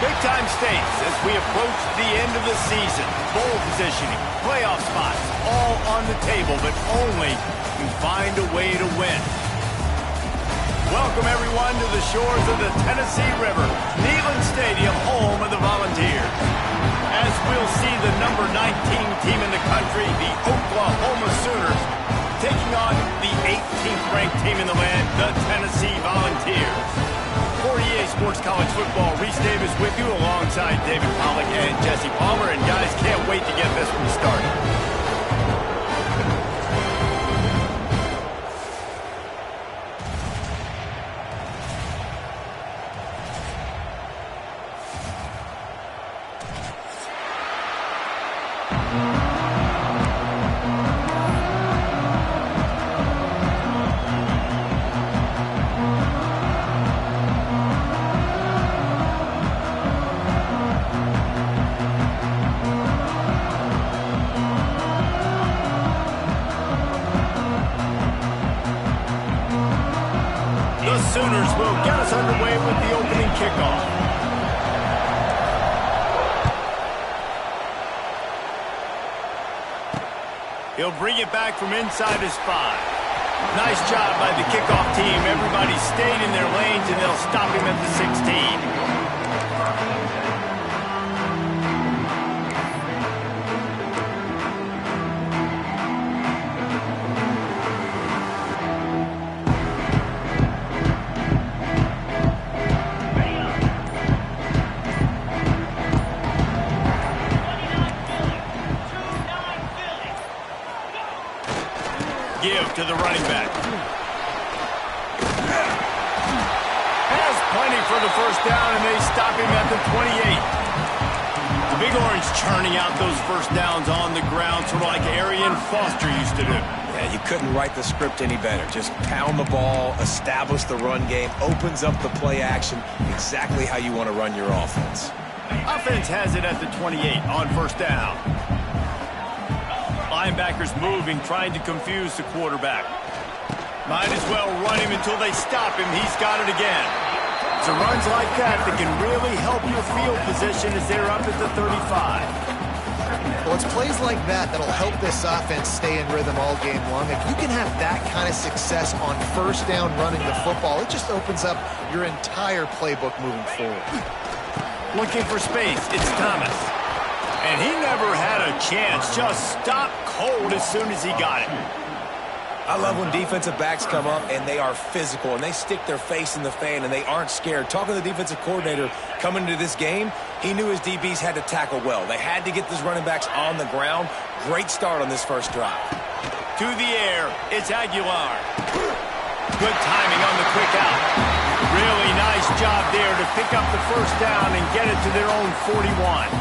Big-time stakes as we approach the end of the season. Bowl positioning, playoff spots, all on the table, but only you find a way to win. Welcome, everyone, to the shores of the Tennessee River, Neyland Stadium, home of the Volunteers. As we'll see the number 19 team in the country, the Oklahoma Sooners, taking on the 18th ranked team in the land, the Tennessee Volunteers. For EA Sports College Football, Reese Davis with you alongside David Pollack and Jesse Palmer. And guys, can't wait to get this one started. Sooners will get us underway with the opening kickoff. He'll bring it back from inside his 5. Nice job by the kickoff team. Everybody stayed in their lanes, and they'll stop him at the 16. Give to the running back. Has plenty for the first down, and they stop him at the 28. The Big Orange churning out those first downs on the ground, sort of like Arian Foster used to do. Yeah, you couldn't write the script any better. Just pound the ball, establish the run game, opens up the play action, exactly how you want to run your offense. Offense has it at the 28 on first down. Linebackers moving, trying to confuse the quarterback. Might as well run him until they stop him. He's got it again. It's runs like that can really help your field position as they're up at the 35. Well, it's plays like that that'll help this offense stay in rhythm all game long. If you can have that kind of success on first down running the football, it just opens up your entire playbook moving forward. Looking for space, it's Thomas. And he never had a chance, just stopped cold as soon as he got it. I love when defensive backs come up and they are physical and they stick their face in the fan and they aren't scared. Talking to the defensive coordinator coming into this game, he knew his DBs had to tackle well. They had to get these running backs on the ground. Great start on this first drive. To the air, it's Aguilar. Good timing on the quick out. Really nice job there to pick up the first down and get it to their own 41.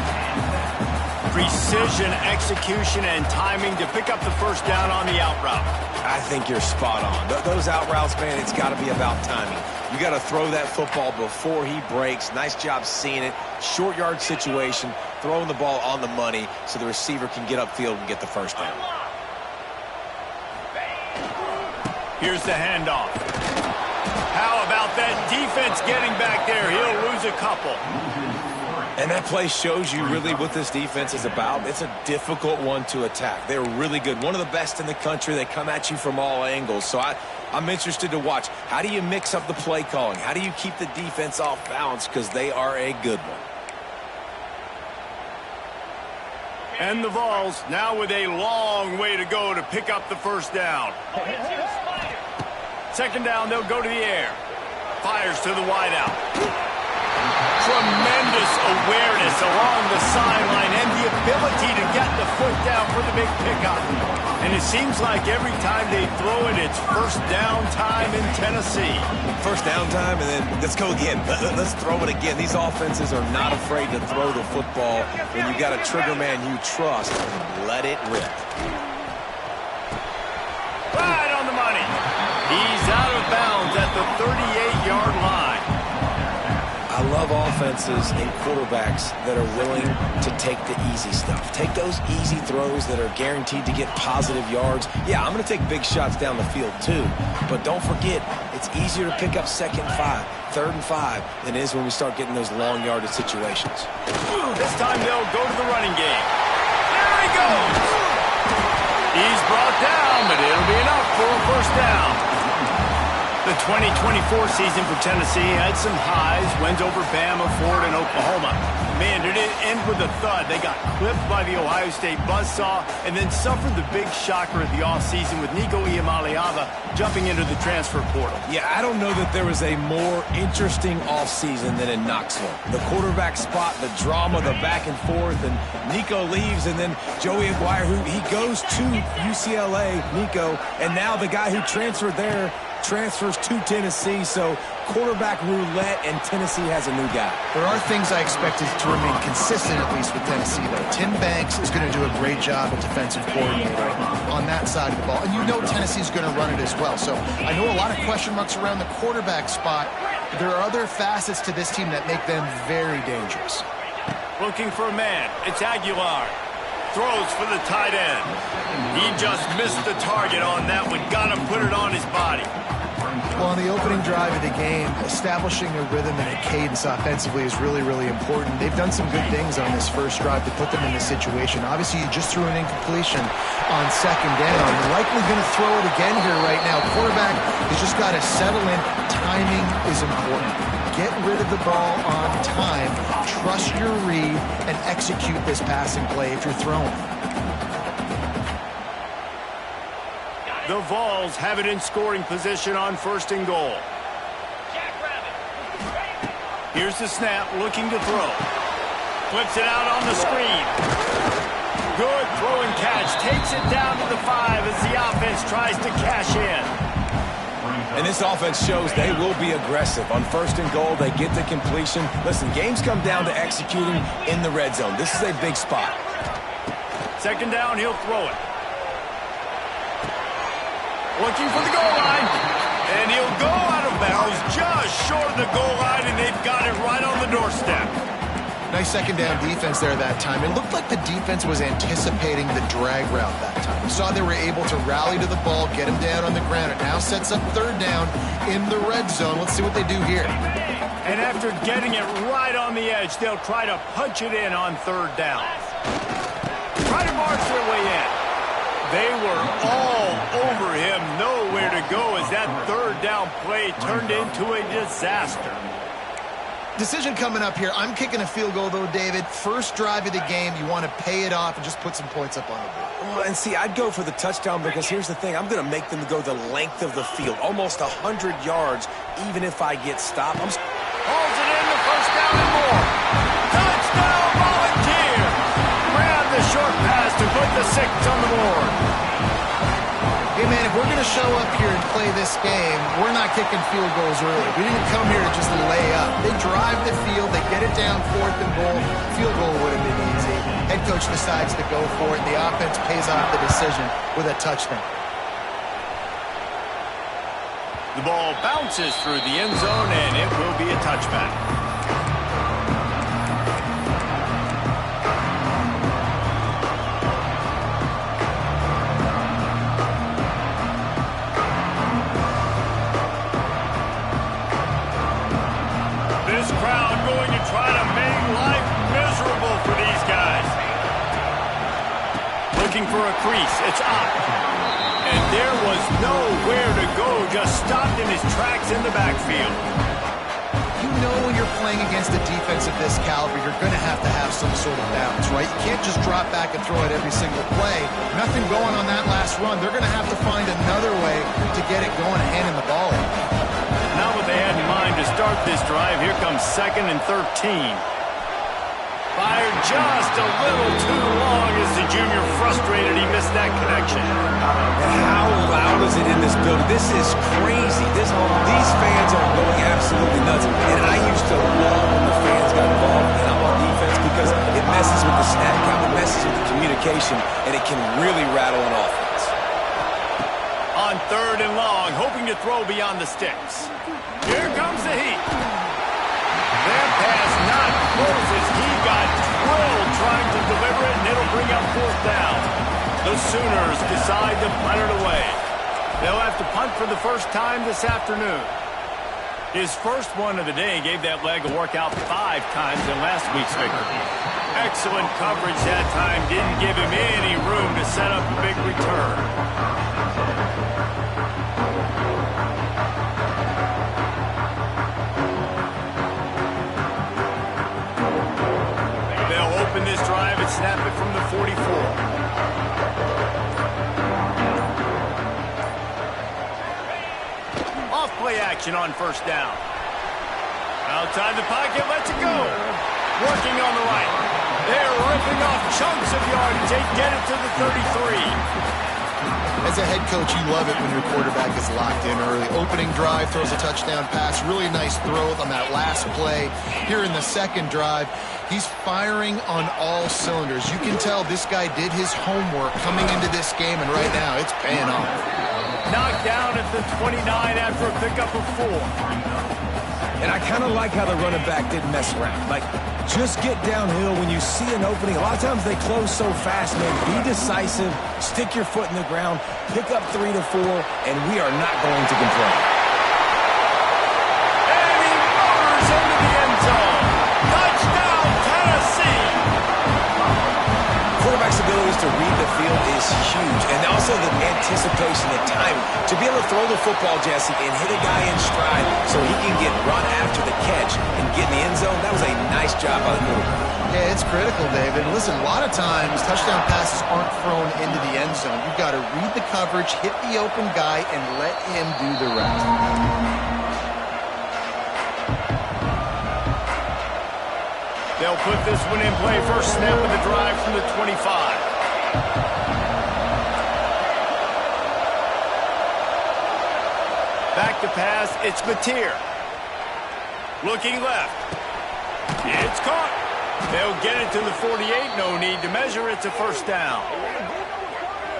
Precision, execution, and timing to pick up the first down on the out route. I think you're spot on. Those out routes, man, it's got to be about timing. You got to throw that football before he breaks. Nice job seeing it. Short yard situation, throwing the ball on the money so the receiver can get upfield and get the first down. Here's the handoff. How about that defense getting back there? He'll lose a couple. And that play shows you really what this defense is about. It's a difficult one to attack. They're really good. One of the best in the country. They come at you from all angles. So I'm interested to watch. How do you mix up the play calling? How do you keep the defense off balance? Because they are a good one. And the Vols now with a long way to go to pick up the first down. Second down, they'll go to the air. Fires to the wideout. Tremendous awareness along the sideline and the ability to get the foot down for the big pickup. And it seems like every time they throw it, it's first down time in Tennessee. First down time, and then let's go again. Let's throw it again. These offenses are not afraid to throw the football. When you got a trigger man you trust, let it rip. Right on the money. He's out of bounds at the 38-yard line. I love offenses and quarterbacks that are willing to take the easy stuff. Take those easy throws that are guaranteed to get positive yards. Yeah, I'm going to take big shots down the field too. But don't forget, it's It's easier to pick up 2nd and 5, 3rd and 5 than it is when we start getting those long yardage situations. This time they'll go to the running game. There he goes. He's brought down, but it'll be enough for a first down. The 2024 season for Tennessee had some highs, wins over Bama, Ford, and Oklahoma. Man, did it end with a thud. They got clipped by the Ohio State buzzsaw and then suffered the big shocker of the offseason with Nico Iamaleava jumping into the transfer portal. Yeah, I don't know that there was a more interesting offseason than in Knoxville. The quarterback spot, the drama, the back and forth, and Nico leaves, and then Joey Aguirre, who he goes to UCLA, Nico, and now the guy who transferred there transfers to Tennessee, so quarterback roulette, and Tennessee has a new guy. There are things I expected to remain consistent, at least with Tennessee, though. Tim Banks is going to do a great job at defensive coordinator on that side of the ball, and you know Tennessee's going to run it as well. So I know a lot of question marks around the quarterback spot, but there are other facets to this team that make them very dangerous. Looking for a man. It's Aguilar. Throws for the tight end. He just missed the target on that one. Got to put it on his body. Well, on the opening drive of the game, establishing a rhythm and a cadence offensively is really, really important. They've done some good things on this first drive to put them in this situation. Obviously, you just threw an incompletion on 2nd down. You're likely going to throw it again here right now. Quarterback has just got to settle in. Timing is important. Get rid of the ball on time. Trust your read and execute this passing play if you're throwing. The Vols have it in scoring position on 1st and goal. Here's the snap, looking to throw. Flips it out on the screen. Good throw and catch. Takes it down to the 5 as the offense tries to cash in. And this offense shows they will be aggressive. On 1st and goal, they get the completion. Listen, games come down to executing in the red zone. This is a big spot. 2nd down, he'll throw it. Looking for the goal line. And he'll go out of bounds just short of the goal line, and they've got it right on the doorstep. Nice 2nd down defense there that time. It looked like the defense was anticipating the drag route that time. We saw they were able to rally to the ball, get him down on the ground. It now sets up 3rd down in the red zone. Let's see what they do here. And after getting it right on the edge, they'll try to punch it in on 3rd down. Try to march their way in. They were all over him, nowhere to go as that 3rd down play turned into a disaster. Decision coming up here. I'm kicking a field goal, though, David. First drive of the game, you want to pay it off and just put some points up on the board. Well, and see, I'd go for the touchdown because here's the thing. I'm going to make them go the length of the field, almost 100 yards, even if I get stopped. Holds it in the 1st down and more. Touchdown, Volunteer! Grab the short pass to put the 6 on the board. Hey, man, if we're going to show up here and play this game, we're not kicking field goals early. We didn't come here to just lay up. They drive the field. They get it down 4th and goal. Field goal would have been easy. Head coach decides to go for it, and the offense pays off the decision with a touchdown. The ball bounces through the end zone, and it will be a touchback. This crowd going to try to make life miserable for these guys. Looking for a crease. It's up. And there was nowhere to go. Just stopped in his tracks in the backfield. You know when you're playing against a defense of this caliber, you're going to have some sort of balance, right? You can't just drop back and throw it every single play. Nothing going on that last run. They're going to have to find another way to get it going and handing the ball in. Not what they had in mind to start this drive. Here comes 2nd and 13. Fired just a little too long as the junior frustrated. He missed that connection. And how loud is it in this building? This is crazy. These fans are going absolutely nuts. And I used to love when the fans got involved and I'm on defense because it messes with the snap count, it messes with the communication, and it can really rattle an offense. On 3rd and long, hoping to throw beyond the sticks. Here comes the heat. Their pass not close as he got drilled trying to deliver it, and it'll bring up 4th down. The Sooners decide to punt it away. They'll have to punt for the first time this afternoon. His first one of the day gave that leg a workout 5 times in last week's victory. Excellent coverage that time. Didn't give him any room to set up a big return. They'll open this drive and snap it from the 44. Play action on first down. Outside the pocket, lets it go. Working on the right. They're ripping off chunks of yardage. They get it to the 33. As a head coach, you love it when your quarterback is locked in early. Opening drive, throws a touchdown pass. Really nice throw on that last play. Here in the second drive, he's firing on all cylinders. You can tell this guy did his homework coming into this game, and right now it's paying off. Knocked down at the 29 after a pickup of 4. And I kind of like how the running back didn't mess around. Like, just get downhill when you see an opening. A lot of times they close so fast, man. Be decisive, stick your foot in the ground, pick up 3 to 4, and we are not going to complain. And he motors into the end zone. Touchdown, Tennessee! Quarterback's abilities to read the field is huge, and also the anticipation, the timing. To be able to throw the football, Jesse, and hit a guy in stride so he can get run after the catch and get in the end zone, that was a nice job by the quarterback. Yeah, it's critical, David. Listen, a lot of times touchdown passes aren't thrown into the end zone. You've got to read the coverage, hit the open guy, and let him do the rest. They'll put this one in play. First snap of the drive from the 25. Back to pass, it's Mateer. Looking left. It's caught. They'll get it to the 48. No need to measure. It's a first down.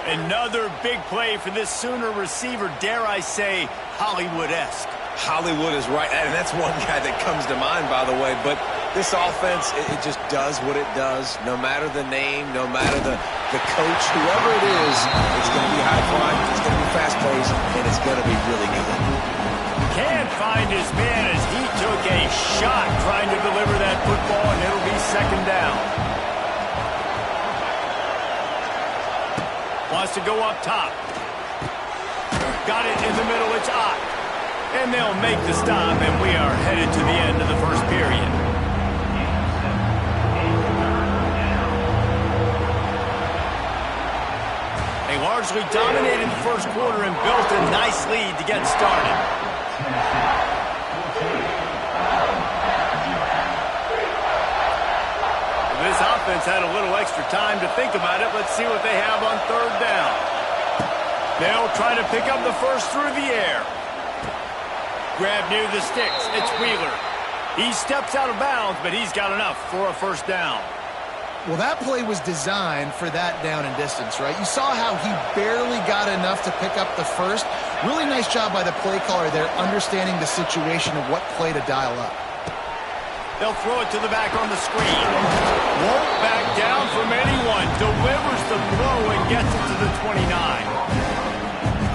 Another big play for this Sooner receiver, dare I say, Hollywood-esque. Hollywood is right, and that's one guy that comes to mind, by the way. But this offense, it just does what it does. No matter the name, no matter the coach, whoever it is, it's going to be high-flying, it's going to be fast-paced, and it's going to be really good. Can't find his man as he took a shot trying to deliver that football, and it'll be second down. Wants to go up top. Got it in the middle, it's Ott. And they'll make the stop, and we are headed to the end of the first period. They largely dominated the first quarter and built a nice lead to get started. This offense had a little extra time to think about it. Let's see what they have on third down. They'll try to pick up the first through the air. Grab near the sticks. It's Wheeler. He steps out of bounds, but he's got enough for a first down. Well, that play was designed for that down and distance, right? You saw how he barely got enough to pick up the first. Really nice job by the play caller there, understanding the situation of what play to dial up. They'll throw it to the back on the screen. Won't back down from anyone. Delivers the blow and gets it to the 29.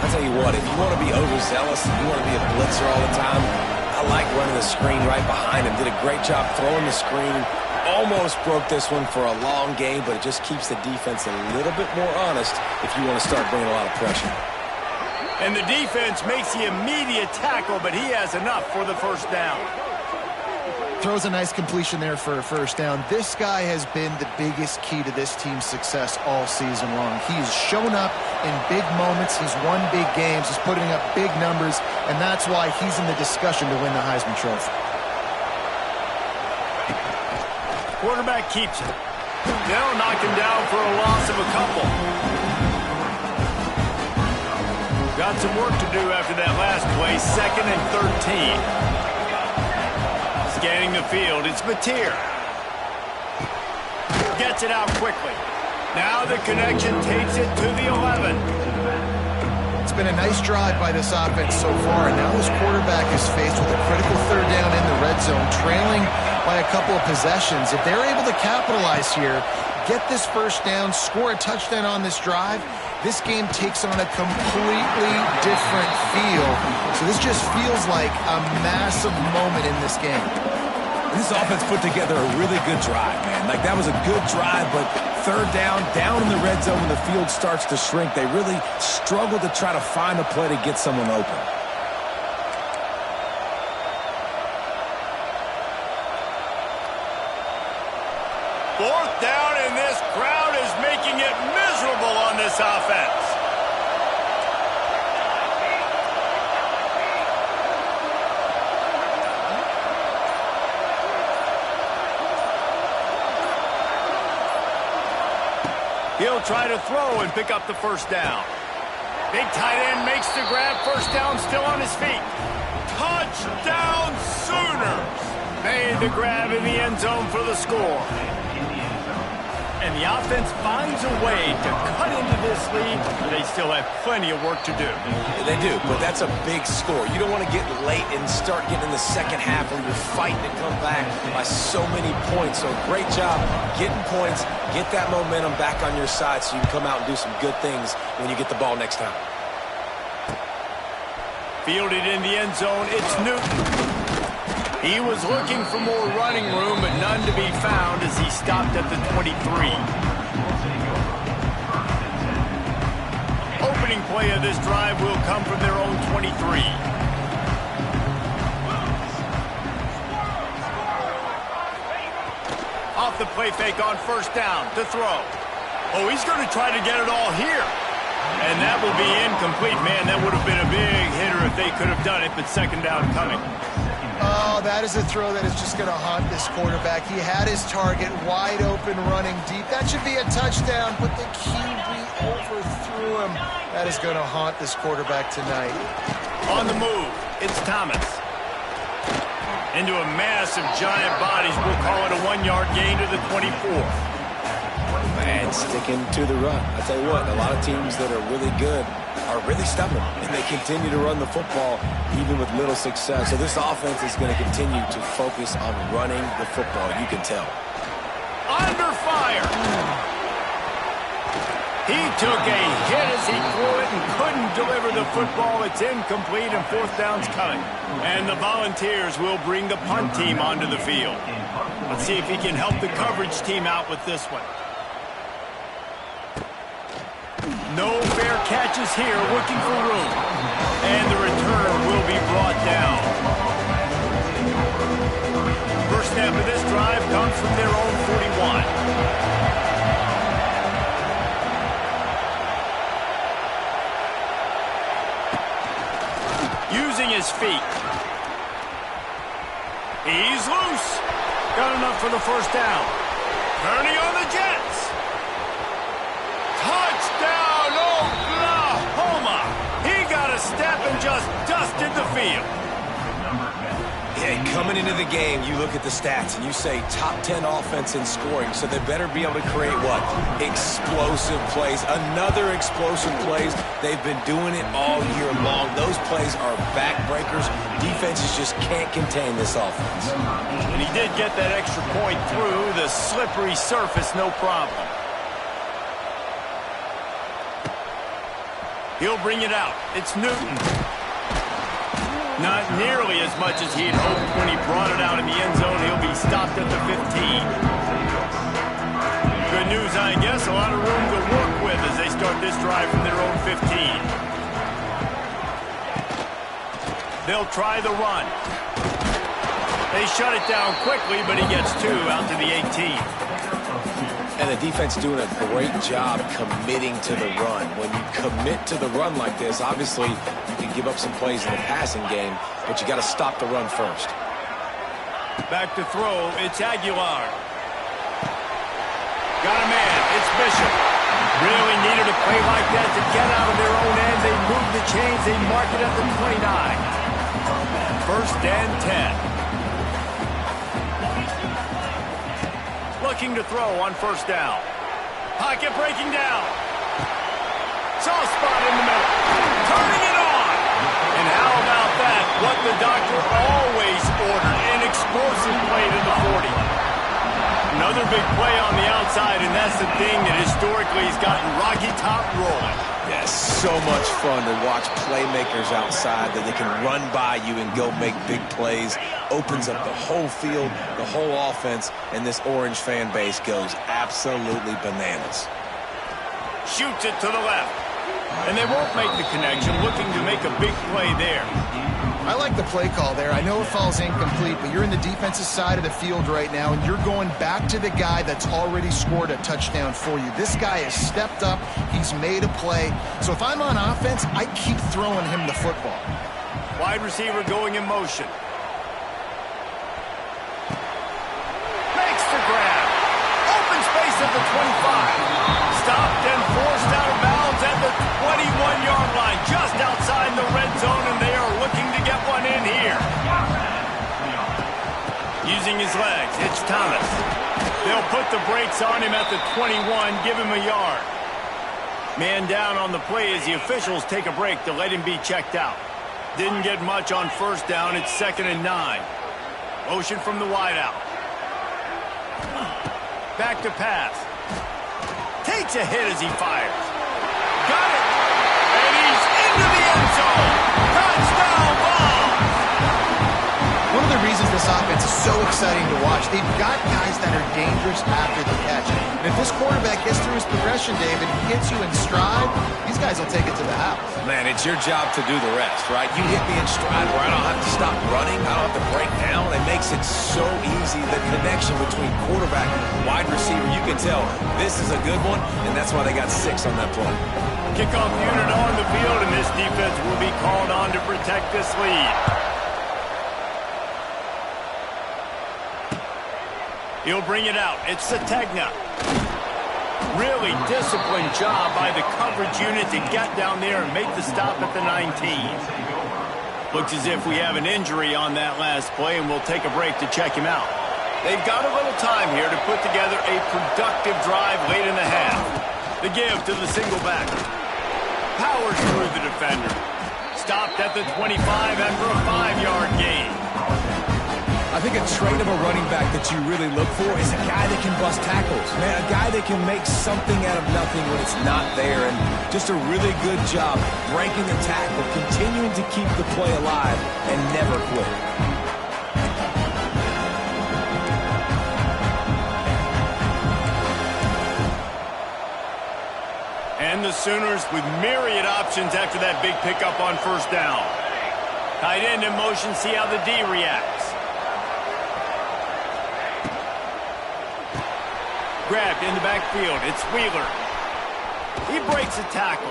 I'll tell you what, if you want to be overzealous, if you want to be a blitzer all the time, I like running the screen right behind him. Did a great job throwing the screen. Almost broke this one for a long game, but it just keeps the defense a little bit more honest if you want to start bringing a lot of pressure. And the defense makes the immediate tackle, but he has enough for the first down. Throws a nice completion there for a first down. This guy has been the biggest key to this team's success all season long. He's shown up in big moments. He's won big games. He's putting up big numbers, and that's why he's in the discussion to win the Heisman Trophy. Quarterback keeps it. They'll knock him down for a loss of a couple. Got some work to do after that last play. 2nd and 13. Scanning the field, it's Mateer. Gets it out quickly. Now the connection takes it to the 11. It's been a nice drive by this offense so far, and now this quarterback is faced with a critical third down in the red zone, trailing by a couple of possessions. If they're able to capitalize here, get this first down, score a touchdown on this drive, this game takes on a completely different feel. So this just feels like a massive moment in this game. This offense put together a really good drive, man. Like, that was a good drive, but third down in the red zone when the field starts to shrink, they really struggle to try to find a play to get someone open. Fourth down, and this crowd is making it miserable on this offense. He'll try to throw and pick up the first down. Big tight end makes the grab. First down, still on his feet. Touchdown Sooners! Made the grab in the end zone for the score. And the offense finds a way to cut into this lead, but they still have plenty of work to do. Yeah, they do, but that's a big score. You don't want to get late and start getting in the second half when you're fighting to come back by so many points. So great job getting points, get that momentum back on your side so you can come out and do some good things when you get the ball next time. Fielded in the end zone, it's Newton. He was looking for more running room, but none to be found as he stopped at the 23. Opening play of this drive will come from their own 23. Off the play fake on first down to throw. Oh, he's going to try to get it all here. And that will be incomplete. Man, that would have been a big hitter if they could have done it, but second down coming. Oh, that is a throw that is just going to haunt this quarterback. He had his target wide open, running deep. That should be a touchdown, but the QB overthrew him. That is going to haunt this quarterback tonight. On the move, it's Thomas. Into a mass of giant bodies. We'll call it a 1-yard gain to the 24. Man, sticking to the run. I tell you what, a lot of teams that are really good are really stubborn, and they continue to run the football even with little success. So this offense is going to continue to focus on running the football. You can tell. Under fire. He took a hit as he threw it and couldn't deliver the football. It's incomplete, and fourth down's coming. And the Volunteers will bring the punt team onto the field. Let's see if he can help the coverage team out with this one. No fair catches here, looking for room. And the return will be brought down. First snap of this drive comes from their own 41. Using his feet. He's loose. Got enough for the first down. Turning on the Jets. Touchdown, Oklahoma! He got a step and just dusted the field. Yeah, coming into the game, you look at the stats and you say top 10 offense in scoring, so they better be able to create what? Explosive plays. Another explosive plays. They've been doing it all year long. Those plays are backbreakers. Defenses just can't contain this offense. And he did get that extra point through the slippery surface, no problem. He'll bring it out. It's Newton. Not nearly as much as he had hoped when he brought it out in the end zone. He'll be stopped at the 15. Good news, I guess. A lot of room to work with as they start this drive from their own 15. They'll try the run. They shut it down quickly, but he gets two out to the 18. And the defense doing a great job committing to the run. When you commit to the run like this, obviously you can give up some plays in the passing game, but you got to stop the run first. Back to throw, it's Aguilar. Got a man, it's Bishop. Really needed a play like that to get out of their own end. They move the chains, they mark it at the 29. First and 10. Looking to throw on first down. Pocket breaking down. Soft spot in the middle. Turning it on. And how about that? What the doctor always ordered. An explosive play to the 40. Another big play on the outside, and that's the thing that historically has gotten Rocky Top rolling. Yeah, so much fun to watch playmakers outside that they can run by you and go make big plays. Opens up the whole field, the whole offense, and this Orange fan base goes absolutely bananas. Shoots it to the left. And they won't make the connection, looking to make a big play there. I like the play call there. I know it falls incomplete, but you're in the defensive side of the field right now, and you're going back to the guy that's already scored a touchdown for you. This guy has stepped up. He's made a play. So if I'm on offense, I keep throwing him the football. Wide receiver going in motion. Makes the grab. Open space at the 25. Stopped and forced out of bounds at the 21-yard line, just outside the red zone, and they are looking to get one in here. Using his legs, it's Thomas. They'll put the brakes on him at the 21, give him a yard. Man down on the play as the officials take a break to let him be checked out. Didn't get much on first down. It's 2nd and 9. Motion from the wideout. Back to pass. Takes a hit as he fires. Got it. And he's into the end zone. Touchdown ball. One of the reasons this offense is so exciting to watch, they've got guys that are dangerous after the catch. And if this quarterback gets through his progression, David, he hits you in stride, these guys will take it to the house. Man, it's your job to do the rest, right? You hit me in stride where I don't have to stop running. I don't have to break down. It makes it so easy. The connection between quarterback and wide receiver, you can tell this is a good one, and that's why they got 6 on that play. Kickoff unit on the field, and this defense will be called on to protect this lead. He'll bring it out. It's Sategna. Really disciplined job by the coverage unit to get down there and make the stop at the 19. Looks as if we have an injury on that last play, and we'll take a break to check him out. They've got a little time here to put together a productive drive late in the half. The give to the single back. Powers through the defender. Stopped at the 25 after a 5-yard gain. I think a trait of a running back that you really look for is a guy that can bust tackles. Man, a guy that can make something out of nothing when it's not there. And just a really good job breaking the tackle, continuing to keep the play alive, and never quit. And the Sooners with myriad options after that big pickup on first down. Tight end in motion, see how the D reacts. Grabbed in the backfield. It's Wheeler. He breaks a tackle.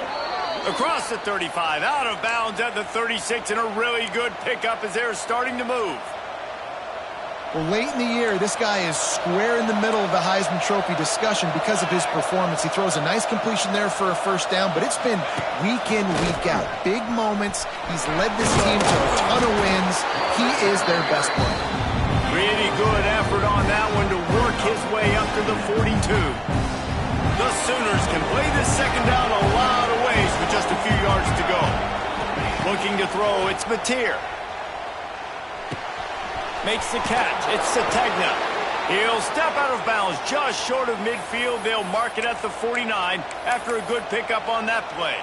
Across the 35, out of bounds at the 36, and a really good pickup as they're starting to move. Well, late in the year, this guy is square in the middle of the Heisman Trophy discussion because of his performance. He throws a nice completion there for a first down, but it's been week in, week out. Big moments. He's led this team to a ton of wins. He is their best player. Really good effort on that one to work his way up to the 42. The Sooners can play this second down a lot of ways with just a few yards to go. Looking to throw, it's Mateer. Makes the catch, it's Sategna. He'll step out of bounds just short of midfield. They'll mark it at the 49 after a good pickup on that play.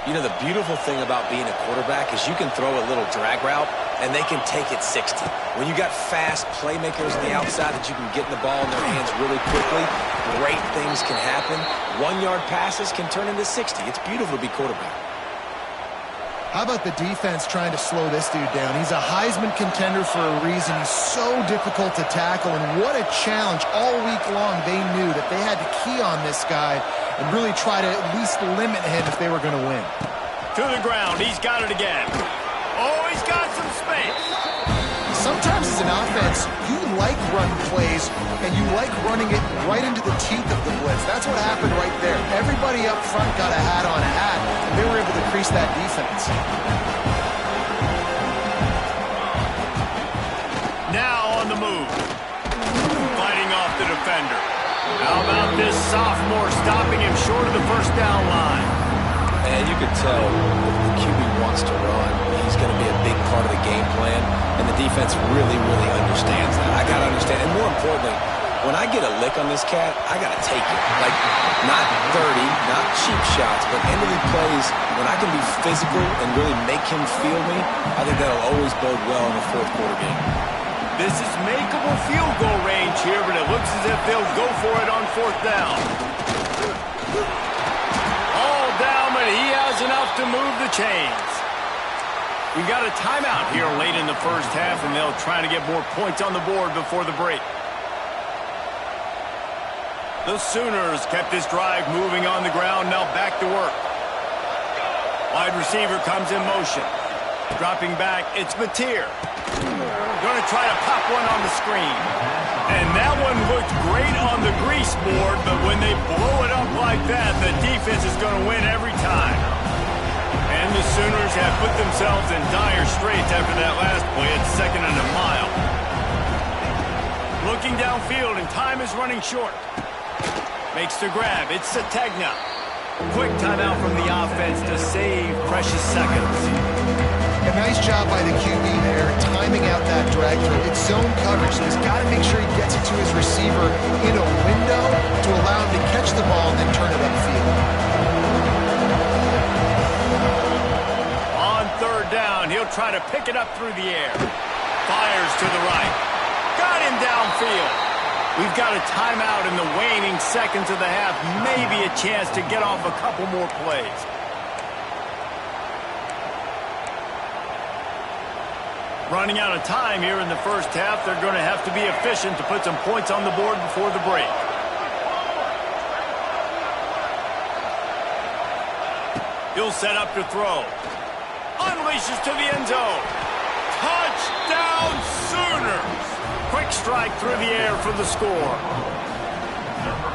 You know, the beautiful thing about being a quarterback is you can throw a little drag route, and they can take it 60. When you got fast playmakers on the outside that you can get the ball in their hands really quickly, great things can happen. 1-yard passes can turn into 60. It's beautiful to be quarterback. How about the defense trying to slow this dude down? He's a Heisman contender for a reason. He's so difficult to tackle, and what a challenge. All week long, they knew that they had to key on this guy and really try to at least limit him if they were going to win. To the ground, he's got it again. Oh, he's got some space. Sometimes as an offense, you like run plays, and you like running it right into the teeth of the blitz. That's what happened right there. Everybody up front got a hat on a hat, and they were able to crease that defense. Now on the move. Fighting off the defender. How about this sophomore stopping him short of the first down line? And you can tell if the QB wants to run, he's going to be a big part of the game plan, and the defense really, really understands that. I got to understand, and more importantly, when I get a lick on this cat, I got to take it. Like, not dirty, not cheap shots, but end-of-the plays, when I can be physical and really make him feel me, I think that'll always bode well in the fourth quarter game. This is makeable field goal range here, but it looks as if they'll go for it on fourth down. All down, but he has enough to move the chains. We've got a timeout here late in the first half, and they'll try to get more points on the board before the break. The Sooners kept this drive moving on the ground, now back to work. Wide receiver comes in motion. Dropping back, it's Mateer. Going to try to pop one on the screen. And that one looked great on the grease board, but when they blow it up like that, the defense is going to win every time. And the Sooners have put themselves in dire straits after that last play. It's 2nd and a mile. Looking downfield, and time is running short. Makes the grab. It's Sategna. Quick timeout from the offense to save precious seconds. A nice job by the QB there, timing out that drag throw. It's zone coverage, so he's got to make sure he gets it to his receiver in a window to allow him to catch the ball and then turn it upfield. On third down, he'll try to pick it up through the air. Fires to the right. Got him downfield. We've got a timeout in the waning seconds of the half. Maybe a chance to get off a couple more plays. Running out of time here in the first half. They're going to have to be efficient to put some points on the board before the break. He'll set up to throw. Unleashes to the end zone. Touchdown Sooners! Quick strike through the air for the score.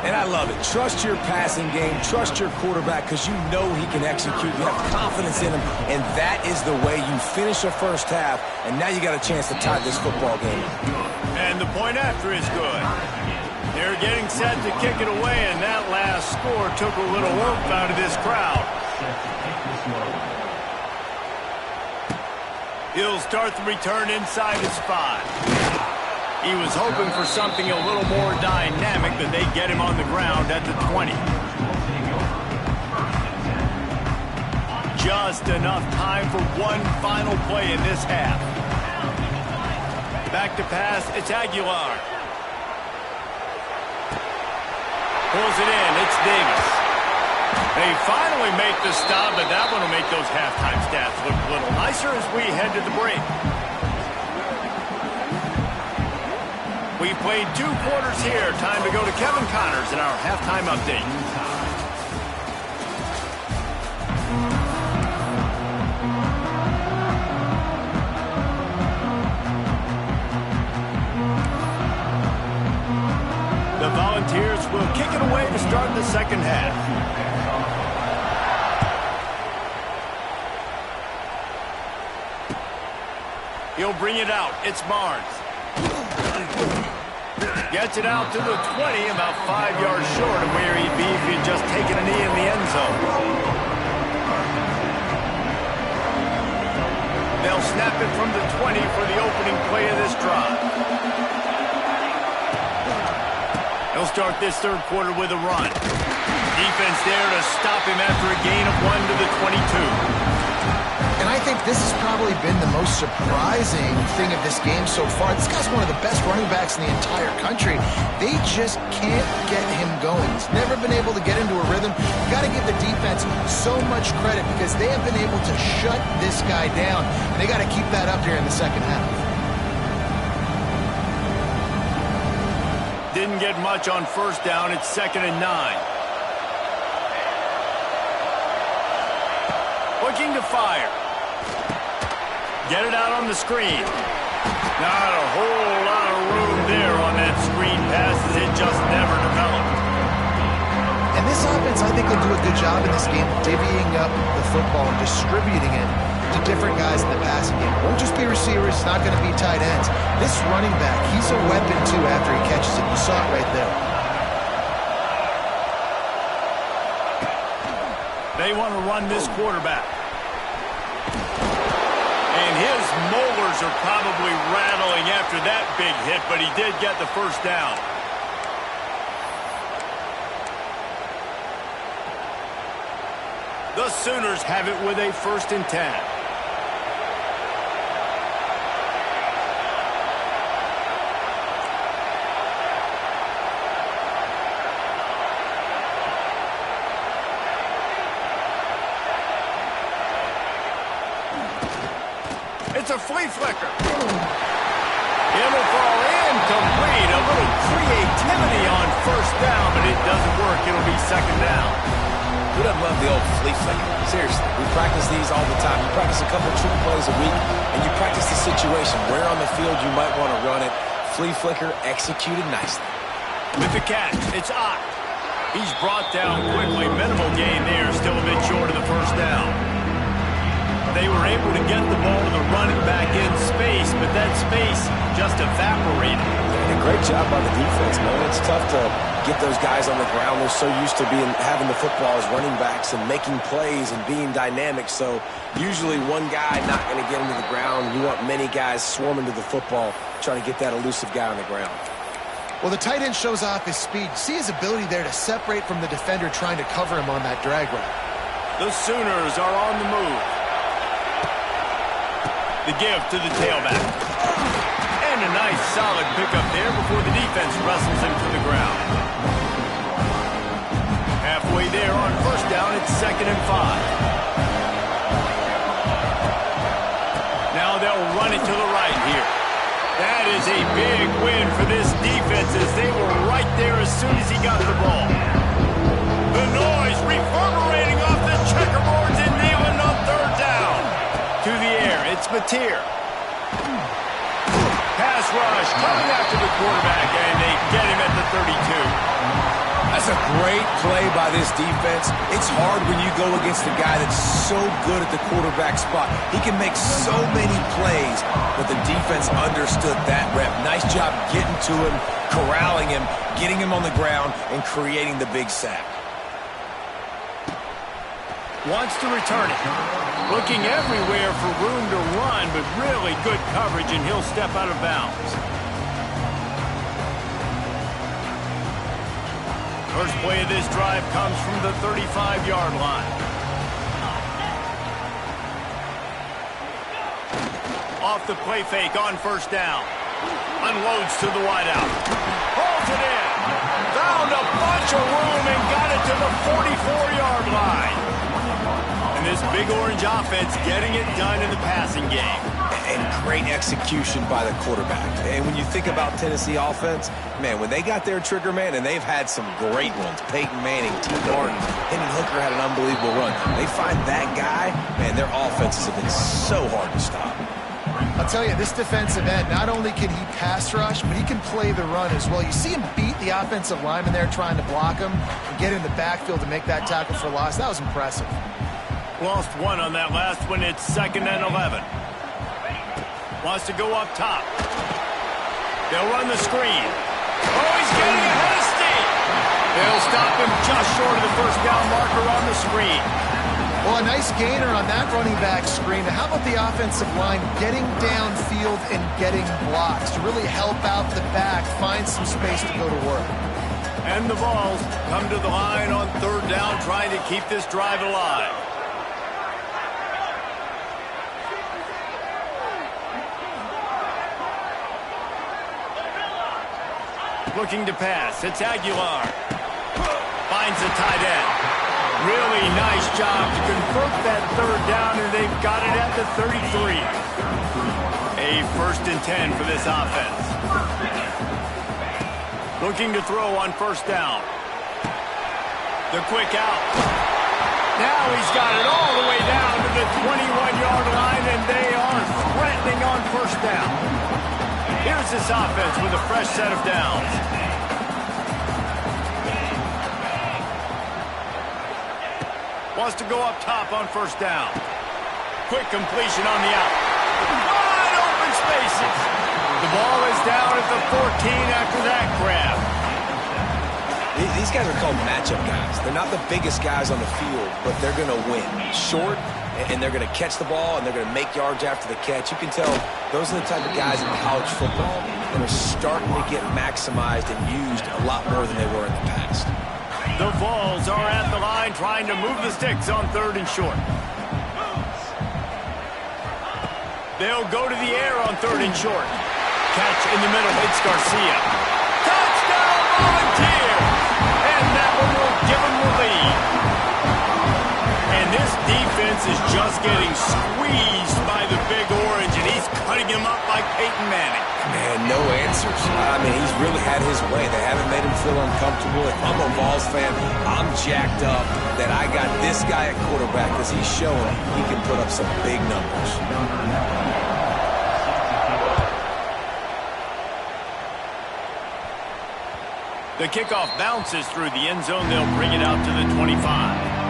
And I love it. Trust your passing game. Trust your quarterback because you know he can execute. You have confidence in him, and that is the way you finish a first half, and now you got a chance to tie this football game. And the point after is good. They're getting set to kick it away, and that last score took a little work out of this crowd. He'll start the return inside his 5. He was hoping for something a little more dynamic, but they get him on the ground at the 20. Just enough time for one final play in this half. Back to pass, it's Aguilar. Pulls it in, it's Davis. They finally make the stop, but that one will make those halftime stats look a little nicer as we head to the break. We've played 2 quarters here. Time to go to Kevin Connors in our halftime update. The Volunteers will kick it away to start the second half. He'll bring it out. It's Barnes. Gets it out to the 20, about 5 yards short of where he'd be if he'd just taken a knee in the end zone. They'll snap it from the 20 for the opening play of this drive. They'll start this third quarter with a run. Defense there to stop him after a gain of 1 to the 22. And I think this has probably been the most surprising thing of this game so far. This guy's one of the best running backs in the entire country. They just can't get him going. He's never been able to get into a rhythm. You got to give the defense so much credit because they have been able to shut this guy down. And they got to keep that up here in the second half. Didn't get much on first down. It's 2nd and 9. Looking to fire. Get it out on the screen. Not a whole lot of room there on that screen pass as it just never developed. And this offense, I think, will do a good job in this game divvying up the football and distributing it to different guys in the passing game. It won't just be receivers. It's not going to be tight ends. This running back, he's a weapon, too, after he catches it. You saw it right there. They want to run this quarterback. And his molars are probably rattling after that big hit, but he did get the first down. The Sooners have it with a 1st and 10. It's a flea flicker. It'll fall incomplete. A little creativity on 1st down, but it doesn't work. It'll be 2nd down. Who doesn't love the old flea flicker? Seriously, we practice these all the time. You practice a couple trick plays a week, and you practice the situation. Where on the field you might want to run it. Flea flicker executed nicely. With the catch, it's Ncaa. He's brought down quickly. Minimal gain there, still a bit short of the 1st down. They were able to get the ball to the running back in space, but that space just evaporated. And a great job by the defense, man. It's tough to get those guys on the ground. They're so used to having the football as running backs and making plays and being dynamic. So usually one guy not going to get into the ground. You want many guys swarming to the football, trying to get that elusive guy on the ground. Well, the tight end shows off his speed. See his ability there to separate from the defender trying to cover him on that drag route. The Sooners are on the move. The give to the tailback. And a nice solid pickup there before the defense wrestles him to the ground. Halfway there on 1st down, it's 2nd and 5. Now they'll run it to the right here. That is a big win for this defense as they were right there as soon as he got the ball. The noise reverberating off the checkerboards in Neyland on 3rd down. To the air, it's Mateer. Pass rush coming after the quarterback, and they get him at the 32. That's a great play by this defense. It's hard when you go against a guy that's so good at the quarterback spot. He can make so many plays, but the defense understood that rep. Nice job getting to him, corralling him, getting him on the ground, and creating the big sack. Wants to return it. Looking everywhere for room to run, but really good coverage, and he'll step out of bounds. First play of this drive comes from the 35-yard line. Off the play fake on 1st down. Unloads to the wideout. Holds it in. Found a bunch of room and got it to the 44-yard line. And this big orange offense getting it done in the passing game. And great execution by the quarterback. And when you think about Tennessee offense, man, when they got their trigger man, and they've had some great ones, Peyton Manning, T. Martin, Hendon Hooker had an unbelievable run. They find that guy, man, their offenses have been so hard to stop. I'll tell you, this defensive end, not only can he pass rush, but he can play the run as well. You see him beat the offensive lineman there trying to block him and get in the backfield to make that tackle for loss. That was impressive. Lost one on that last one. It's 2nd and 11. Wants to go up top. They'll run the screen. Oh, he's getting ahead of steam. They'll stop him just short of the 1st down marker on the screen. Well, a nice gainer on that running back screen. How about the offensive line getting downfield and getting blocks to really help out the back, find some space to go to work? And the Vols come to the line on 3rd down, trying to keep this drive alive. Looking to pass. It's Aguilar. Finds the tight end. Really nice job to convert that 3rd down, and they've got it at the 33. A 1st and 10 for this offense. Looking to throw on 1st down. The quick out. Now he's got it all the way down to the 21-yard line, and they are threatening on 1st down. Here's this offense with a fresh set of downs. Wants to go up top on 1st down. Quick completion on the out. Wide open spaces. The ball is down at the 14 after that grab. These guys are called matchup guys. They're not the biggest guys on the field, but they're going to win. Short, and they're going to catch the ball, and they're going to make yards after the catch. You can tell those are the type of guys in college football that are starting to get maximized and used a lot more than they were in the past. The Vols are at the line trying to move the sticks on 3rd and short. They'll go to the air on 3rd and short. Catch in the middle. It's Garcia. Touchdown, Volunteers! And that one will give them the lead. And this defense is just getting squeezed by the Big Orange, and he's cutting him up like Peyton Manning. Man, no answers. I mean, he's really had his way. They haven't made him feel uncomfortable. If I'm a Vols fan, I'm jacked up that I got this guy at quarterback because he's showing he can put up some big numbers. The kickoff bounces through the end zone. They'll bring it out to the 25.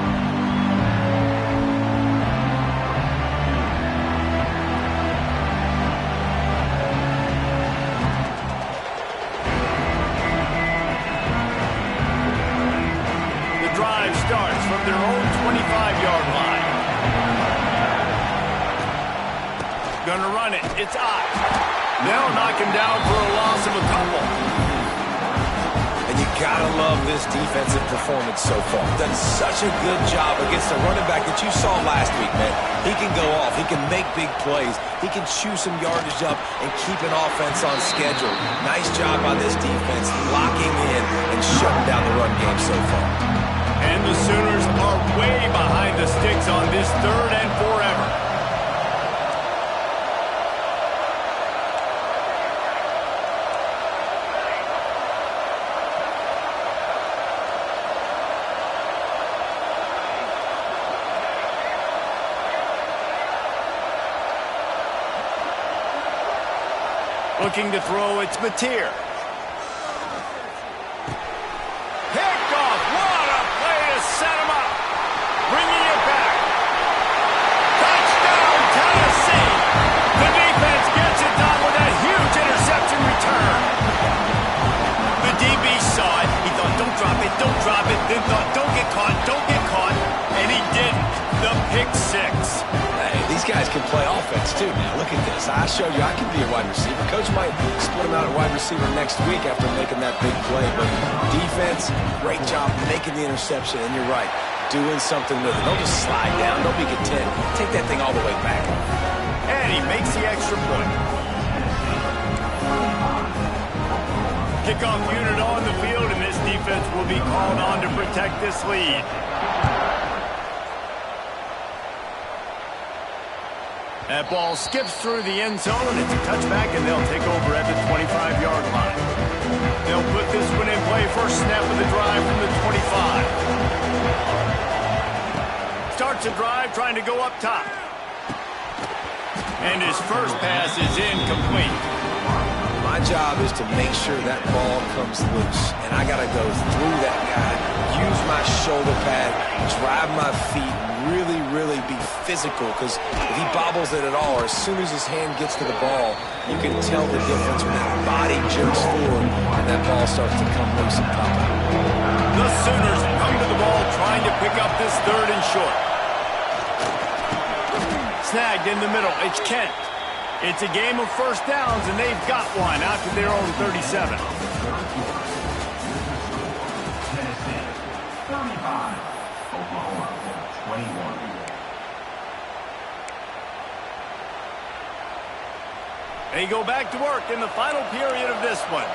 Starts from their own 25-yard line. Gonna run it. It's Ncaa. They'll knock him down for a loss of a couple. And you gotta love this defensive performance so far. Done such a good job against a running back that you saw last week, man. He can go off. He can make big plays. He can chew some yardage up and keep an offense on schedule. Nice job by this defense locking in and shutting down the run game so far. And the Sooners are way behind the sticks on this 3rd and forever. Looking to throw, it's Mateer. Set him up. Bringing it back. Touchdown, Tennessee. The defense gets it done with that huge interception return. The DB saw it. He thought, don't drop it, don't drop it. Then thought, don't get caught, don't get caught. And he didn't. The pick six. Hey, these guys can play offense too now. Look at this. I showed you I can be a wide receiver. Coach might split him out at wide receiver next week after making that big play. But defense, great job making the interception. And you're right, doing something with it. Don't just slide down. Don't be content. Take that thing all the way back. And he makes the extra point. Kickoff unit on the field, and this defense will be called on to protect this lead. That ball skips through the end zone. It's a touchback, and they'll take over at the 25-yard line. They'll put this one in play. First snap of the drive from the 25. Starts a drive trying to go up top. And his first pass is incomplete. My job is to make sure that ball comes loose. And I got to go through that guy, use my shoulder pad, drive my feet, really be physical, because if he bobbles it at all, or as soon as his hand gets to the ball, you can tell the difference when that body jerks forward and that ball starts to come loose and pop out. The Sooners come to the ball trying to pick up this 3rd and short. Snagged in the middle. It's Kent. It's a game of first downs, and they've got one out to their own 37. Tennessee, 35. Oklahoma, 21. They go back to work in the final period of this one.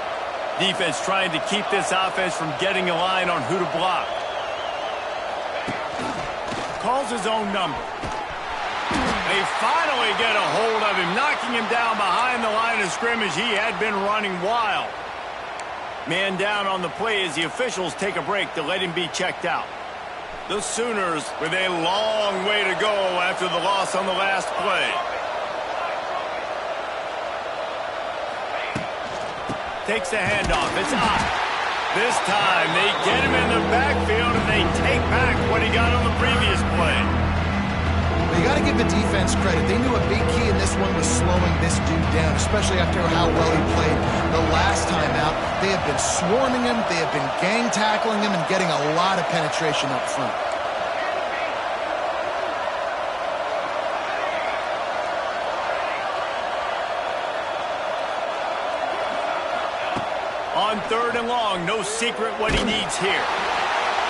Defense trying to keep this offense from getting a line on who to block. Calls his own number. They finally get a hold of him, knocking him down behind the line of scrimmage. He had been running wild. Man down on the play as the officials take a break to let him be checked out. The Sooners with a long way to go after the loss on the last play. Takes the handoff. It's Ncaa. This time they get him in the backfield and they take back what he got on the previous play. You got to give the defense credit. They knew a big key in this one was slowing this dude down, especially after how well he played the last time out. They have been swarming him, they have been gang tackling him, and getting a lot of penetration up front. On 3rd and long, no secret what he needs here.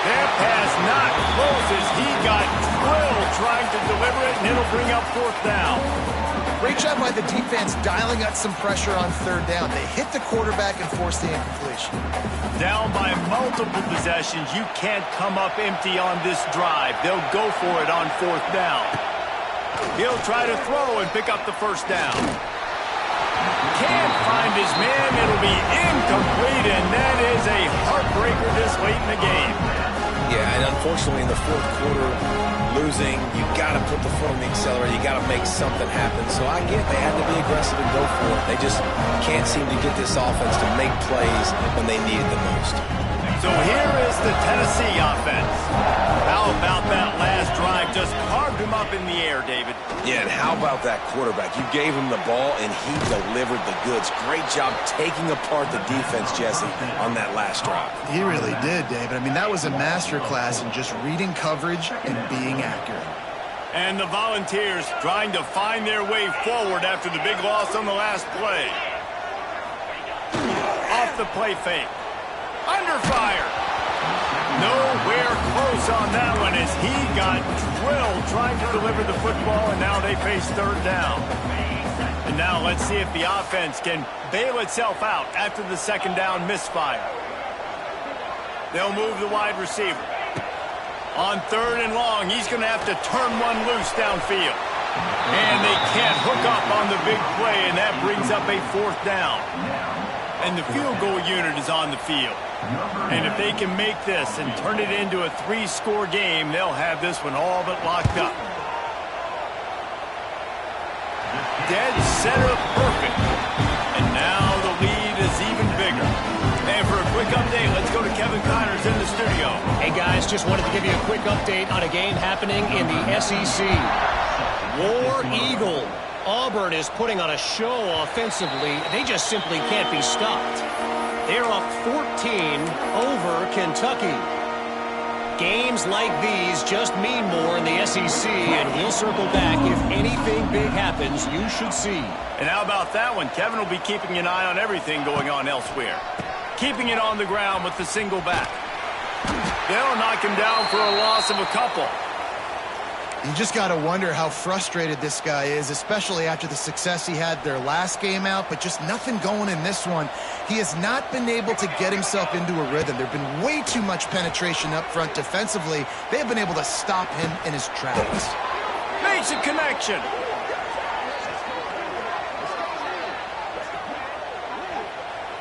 That pass not close as he got drilled trying to deliver it, and it'll bring up 4th down. Great job by the defense dialing up some pressure on 3rd down. They hit the quarterback and forced the incompletion. Down by multiple possessions, you can't come up empty on this drive. They'll go for it on 4th down. He'll try to throw and pick up the 1st down. Can't find his man. It'll be incomplete, and that is a heartbreaker this late in the game. Yeah, and unfortunately in the 4th quarter, losing, you got to put the foot on the accelerator. You got to make something happen. So I get they had to be aggressive and go for it. They just can't seem to get this offense to make plays when they need it the most. So here is the Tennessee offense. How about that last drive? Just carved him up in the air, David. Yeah, and how about that quarterback? You gave him the ball, and he delivered the goods. Great job taking apart the defense, Jesse, on that last drive. He really did, David. I mean, that was a masterclass in just reading coverage and being accurate. And the Volunteers trying to find their way forward after the big loss on the last play. Off the play fake. Under fire. Nowhere close on that one as he got drilled trying to deliver the football, and now they face 3rd down. And now let's see if the offense can bail itself out after the 2nd down misfire. They'll move the wide receiver. On 3rd and long, he's going to have to turn one loose downfield. And they can't hook up on the big play, and that brings up a 4th down. And the field goal unit is on the field. And if they can make this and turn it into a 3-score game, they'll have this one all but locked up. Dead center perfect. And now the lead is even bigger. And for a quick update, let's go to Kevin Connors in the studio. Hey guys, just wanted to give you a quick update on a game happening in the SEC. War Eagle. Auburn is putting on a show offensively. They just simply can't be stopped. They're up 14 over Kentucky. Games like these just mean more in the SEC, and we'll circle back. If anything big happens, you should see. And how about that one? Kevin will be keeping an eye on everything going on elsewhere. Keeping it on the ground with the single back. They'll knock him down for a loss of a couple. You just got to wonder how frustrated this guy is, especially after the success he had their last game out, but just nothing going in this one. He has not been able to get himself into a rhythm. There have been way too much penetration up front defensively. They have been able to stop him in his tracks. Makes a connection.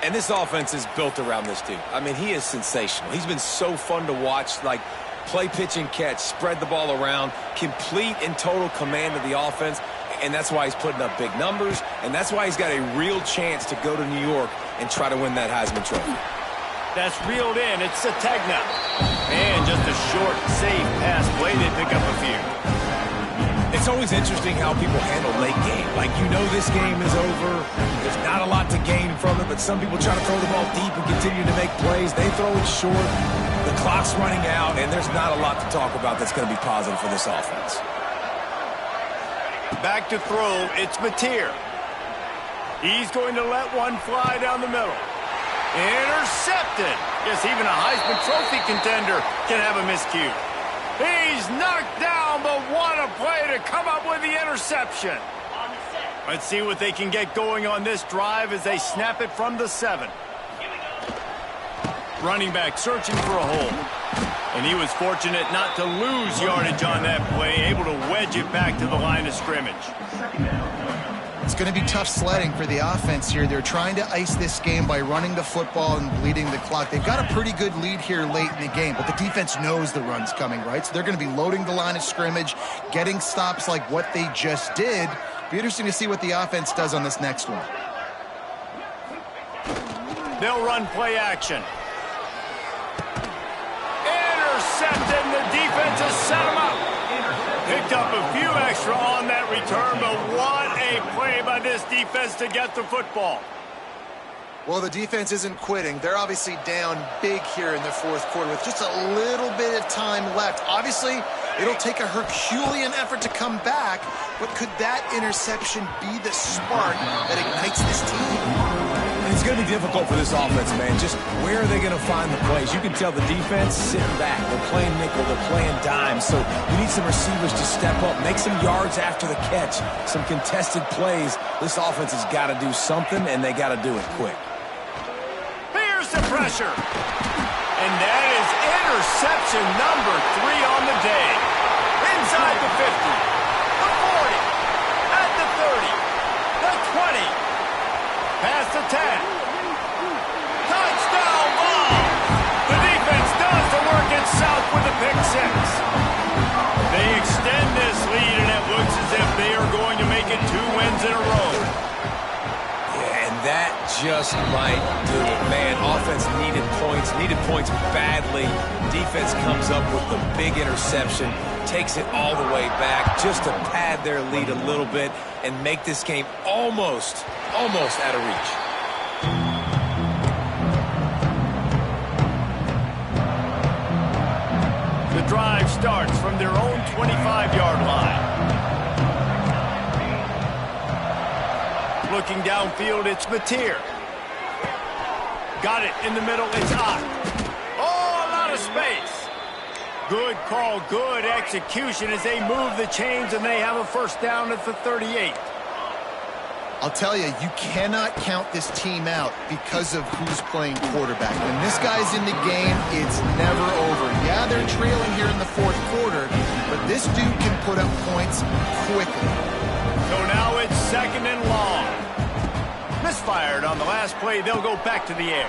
And this offense is built around this dude. I mean, he is sensational. He's been so fun to watch, like play, pitch, and catch, spread the ball around, complete and total command of the offense, and that's why he's putting up big numbers, and that's why he's got a real chance to go to New York and try to win that Heisman Trophy. That's reeled in. It's Sategna. And just a short, safe pass play. They pick up a few. It's always interesting how people handle late game. Like, you know this game is over. There's not a lot to gain from it, but some people try to throw the ball deep and continue to make plays. They throw it short. The clock's running out, and there's not a lot to talk about that's going to be positive for this offense. Back to throw. It's Mateer. He's going to let one fly down the middle. Intercepted. Yes, even a Heisman Trophy contender can have a miscue. He's knocked down, but what a play to come up with the interception. Let's see what they can get going on this drive as they snap it from the 7. Running back searching for a hole. And he was fortunate not to lose yardage on that play, able to wedge it back to the line of scrimmage. It's going to be tough sledding for the offense here. They're trying to ice this game by running the football and bleeding the clock. They've got a pretty good lead here late in the game, but the defense knows the run's coming, right? So they're going to be loading the line of scrimmage, getting stops like what they just did. Be interesting to see what the offense does on this next one. They'll run play action. Intercepted, and the defense has set him up. Picked up a few extra on that return, but what a play by this defense to get the football. Well, the defense isn't quitting. They're obviously down big here in the fourth quarter with just a little bit of time left. Obviously, it'll take a Herculean effort to come back, but could that interception be the spark that ignites this team? It's going to be difficult for this offense, man. Just where are they going to find the plays? You can tell the defense sitting back. They're playing nickel. They're playing dime. So we need some receivers to step up, make some yards after the catch, some contested plays. This offense has got to do something, and they got to do it quick. Here's the pressure. And that is interception number 3 on the day. Inside the 50, the 40, at the 30, the 20. Past the 10. Touchdown ball. The defense does the work itself with a pick 6. They extend this lead, and it looks as if they are going to make it 2 wins in a row. Yeah, and that just might do it. Man, offense needed points badly. Defense comes up with the big interception, takes it all the way back just to pad their lead a little bit and make this game almost out of reach. The drive starts from their own 25-yard line. Looking downfield, it's Mateer. Got it in the middle, it's Ncaa. Oh, a lot of space. Good call, good execution as they move the chains, and they have a first down at the 38. I'll tell you, you cannot count this team out because of who's playing quarterback. When this guy's in the game, it's never over. Yeah, they're trailing here in the fourth quarter, but this dude can put up points quickly. So now it's 2nd and long. Misfired on the last play. They'll go back to the air.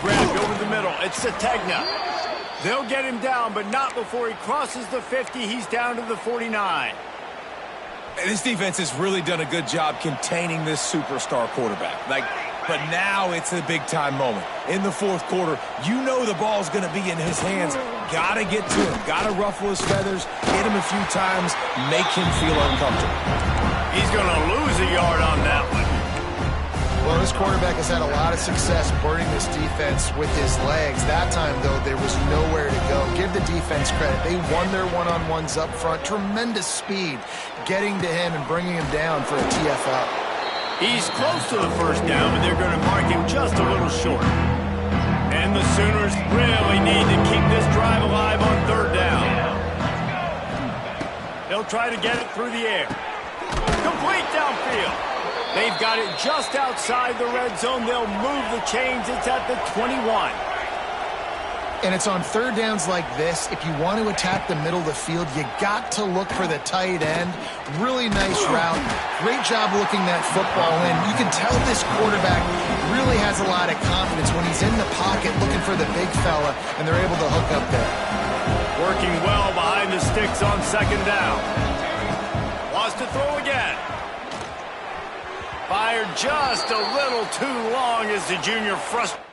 Grabbed over the middle. It's Ncaa. They'll get him down, but not before he crosses the 50. He's down to the 49. And this defense has really done a good job containing this superstar quarterback. But now it's a big-time moment. In the fourth quarter, you know the ball's going to be in his hands. Got to get to him. Got to ruffle his feathers, hit him a few times, make him feel uncomfortable. He's going to lose a yard on that one. Well, this quarterback has had a lot of success burning this defense with his legs. That time, though, there was nowhere to go. Give the defense credit. They won their one-on-ones up front. Tremendous speed getting to him and bringing him down for a TFL. He's close to the first down, but they're going to mark him just a little short. And the Sooners really need to keep this drive alive on 3rd down. They'll try to get it through the air. Complete downfield. They've got it just outside the red zone. They'll move the chains. It's at the 21. And it's on 3rd downs like this. If you want to attack the middle of the field, you got to look for the tight end. Really nice route. Great job looking that football in. You can tell this quarterback really has a lot of confidence when he's in the pocket looking for the big fella, and they're able to hook up there. Working well behind the sticks on 2nd down. Wants to throw again. Fired just a little too long as the junior frustrated.